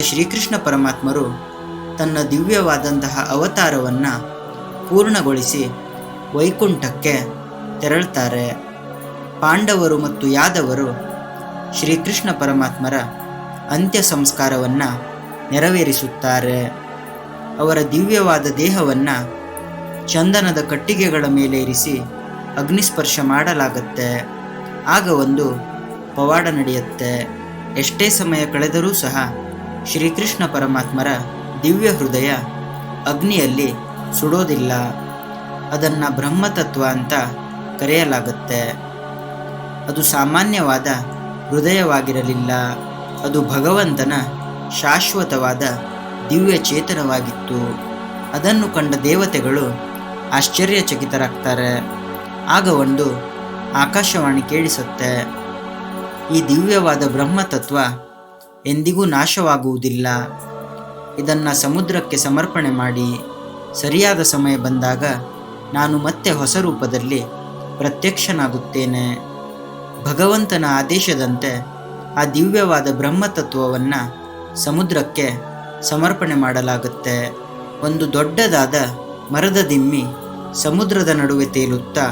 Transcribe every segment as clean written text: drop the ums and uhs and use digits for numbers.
ಶ್ರೀಕೃಷ್ಣ ಪರಮಾತ್ಮರು ತನ್ನ ದಿವ್ಯವಾದಂತಹ ಅವತಾರವನ್ನು ಪೂರ್ಣಗೊಳಿಸಿ ವೈಕುಂಠಕ್ಕೆ ತೆರಳುತ್ತಾರೆ. ಪಾಂಡವರು ಮತ್ತು ಯಾದವರು ಶ್ರೀಕೃಷ್ಣ ಪರಮಾತ್ಮರ ಅಂತ್ಯ ಸಂಸ್ಕಾರವನ್ನು ನೆರವೇರಿಸುತ್ತಾರೆ. ಅವರ ದಿವ್ಯವಾದ ದೇಹವನ್ನು ಚಂದನದ ಕಟ್ಟಿಗೆಗಳ ಮೇಲೆ ಇರಿಸಿ ಅಗ್ನಿಸ್ಪರ್ಶ ಮಾಡಲಾಗುತ್ತೆ. ಆಗ ಒಂದು ಪವಾಡ ನಡೆಯುತ್ತೆ. ಎಷ್ಟೇ ಸಮಯ ಕಳೆದರೂ ಸಹ ಶ್ರೀಕೃಷ್ಣ ಪರಮಾತ್ಮರ ದಿವ್ಯ ಹೃದಯ ಅಗ್ನಿಯಲ್ಲಿ ಸುಡೋದಿಲ್ಲ. ಅದನ್ನು ಬ್ರಹ್ಮತತ್ವ ಅಂತ ಕರೆಯಲಾಗುತ್ತೆ. ಅದು ಸಾಮಾನ್ಯವಾದ ಹೃದಯವಾಗಿರಲಿಲ್ಲ. ಅದು ಭಗವಂತನ ಶಾಶ್ವತವಾದ ದಿವ್ಯ ಚೇತನವಾಗಿತ್ತು. ಅದನ್ನು ಕಂಡ ದೇವತೆಗಳು ಆಶ್ಚರ್ಯಚಕಿತರಾಗ್ತಾರೆ. ಆಗ ಒಂದು ಆಕಾಶವಾಣಿ ಕೇಳಿಸುತ್ತೆ. ಈ ದಿವ್ಯವಾದ ಬ್ರಹ್ಮತತ್ವ ಎಂದಿಗೂ ನಾಶವಾಗುವುದಿಲ್ಲ. ಇದನ್ನು ಸಮುದ್ರಕ್ಕೆ ಸಮರ್ಪಣೆ ಮಾಡಿ ಸರಿಯಾದ ಸಮಯ ಬಂದಾಗ ನಾನು ಮತ್ತೆ ಹೊಸ ರೂಪದಲ್ಲಿ ಪ್ರತ್ಯಕ್ಷನಾಗುತ್ತೇನೆ. ಭಗವಂತನ ಆದೇಶದಂತೆ ಆ ದಿವ್ಯವಾದ ಬ್ರಹ್ಮತತ್ವವನ್ನು ಸಮುದ್ರಕ್ಕೆ ಸಮರ್ಪಣೆ ಮಾಡಲಾಗುತ್ತೆ. ಒಂದು ದೊಡ್ಡದಾದ ಮರದ ದಿಮ್ಮಿ ಸಮುದ್ರದ ನಡುವೆ ತೇಲುತ್ತಾ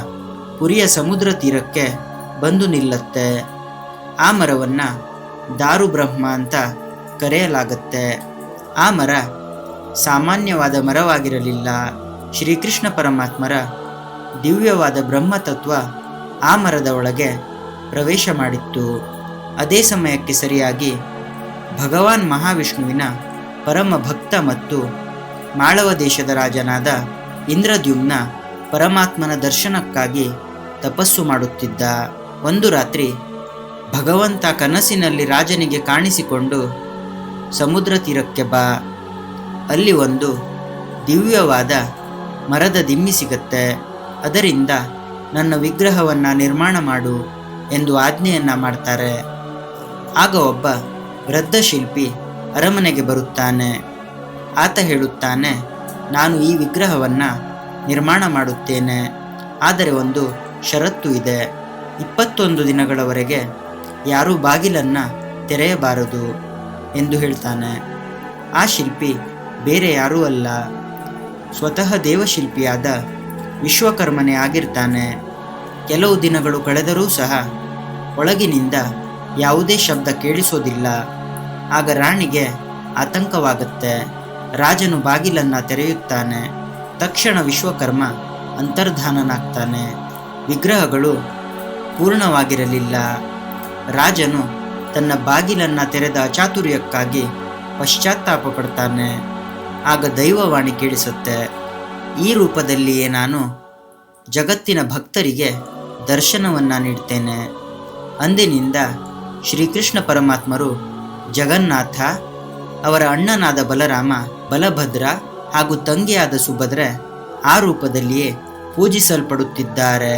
ಪುರಿಯ ಸಮುದ್ರ ತೀರಕ್ಕೆ ಬಂದು ನಿಲ್ಲುತ್ತೆ. ಆ ಮರವನ್ನು ದಾರುಬ್ರಹ್ಮ ಅಂತ ಕರೆಯಲಾಗುತ್ತೆ. ಆ ಮರ ಸಾಮಾನ್ಯವಾದ ಮರವಾಗಿರಲಿಲ್ಲ. ಶ್ರೀಕೃಷ್ಣ ಪರಮಾತ್ಮರ ದಿವ್ಯವಾದ ಬ್ರಹ್ಮತತ್ವ ಆ ಮರದ ಒಳಗೆ ಪ್ರವೇಶ ಮಾಡಿತ್ತು. ಅದೇ ಸಮಯಕ್ಕೆ ಸರಿಯಾಗಿ ಭಗವಾನ್ ಮಹಾವಿಷ್ಣುವಿನ ಪರಮ ಭಕ್ತ ಮತ್ತು ಮಾಳವ ದೇಶದ ರಾಜನಾದ ಇಂದ್ರದ್ಯುಮ್ನ ಪರಮಾತ್ಮನ ದರ್ಶನಕ್ಕಾಗಿ ತಪಸ್ಸು ಮಾಡುತ್ತಿದ್ದ. ಒಂದು ರಾತ್ರಿ ಭಗವಂತ ಕನಸಿನಲ್ಲಿ ರಾಜನಿಗೆ ಕಾಣಿಸಿಕೊಂಡು ಸಮುದ್ರ ತೀರಕ್ಕೆ ಬಾ, ಅಲ್ಲಿ ಒಂದು ದಿವ್ಯವಾದ ಮರದ ದಿಮ್ಮಿ ಸಿಗತ್ತೆ, ಅದರಿಂದ ನನ್ನ ವಿಗ್ರಹವನ್ನು ನಿರ್ಮಾಣ ಮಾಡು ಎಂದು ಆಜ್ಞೆಯನ್ನು ಮಾಡ್ತಾರೆ. ಆಗ ಒಬ್ಬ ವೃದ್ಧ ಶಿಲ್ಪಿ ಅರಮನೆಗೆ ಬರುತ್ತಾನೆ. ಆತ ಹೇಳುತ್ತಾನೆ, ನಾನು ಈ ವಿಗ್ರಹವನ್ನು ನಿರ್ಮಾಣ ಮಾಡುತ್ತೇನೆ, ಆದರೆ ಒಂದು ಷರತ್ತು ಇದೆ. 21 ದಿನಗಳವರೆಗೆ ಯಾರೂ ಬಾಗಿಲನ್ನು ತೆರೆಯಬಾರದು ಎಂದು ಹೇಳ್ತಾನೆ. ಆ ಶಿಲ್ಪಿ ಬೇರೆ ಯಾರೂ ಅಲ್ಲ, ಸ್ವತಃ ದೇವಶಿಲ್ಪಿಯಾದ ವಿಶ್ವಕರ್ಮನೇ ಆಗಿರ್ತಾನೆ. ಕೆಲವು ದಿನಗಳು ಕಳೆದರೂ ಸಹ ಒಳಗಿನಿಂದ ಯಾವುದೇ ಶಬ್ದ ಕೇಳಿಸೋದಿಲ್ಲ. ಆಗ ರಾಣಿಗೆ ಆತಂಕವಾಗುತ್ತೆ. ರಾಜನು ಬಾಗಿಲನ್ನು ತೆರೆಯುತ್ತಾನೆ. ತಕ್ಷಣ ವಿಶ್ವಕರ್ಮ ಅಂತರ್ಧಾನನಾಗ್ತಾನೆ. ವಿಗ್ರಹಗಳು ಪೂರ್ಣವಾಗಿರಲಿಲ್ಲ. ರಾಜನು ತನ್ನ ಬಾಗಿಲನ್ನು ತೆರೆದ ಅಚಾತುರ್ಯಕ್ಕಾಗಿ ಪಶ್ಚಾತ್ತಾಪ ಪಡ್ತಾನೆ. ಆಗ ದೈವವಾಣಿ ಕೇಳಿಸುತ್ತೆ, ಈ ರೂಪದಲ್ಲಿಯೇ ನಾನು ಜಗತ್ತಿನ ಭಕ್ತರಿಗೆ ದರ್ಶನವನ್ನು ನೀಡ್ತೇನೆ. ಅಂದಿನಿಂದ ಶ್ರೀಕೃಷ್ಣ ಪರಮಾತ್ಮರು ಜಗನ್ನಾಥ, ಅವರ ಅಣ್ಣನಾದ ಬಲರಾಮ, ಬಲಭದ್ರ ಹಾಗೂ ತಂಗಿಯಾದ ಸುಭದ್ರೆ ಆ ರೂಪದಲ್ಲಿಯೇ ಪೂಜಿಸಲ್ಪಡುತ್ತಿದ್ದಾರೆ.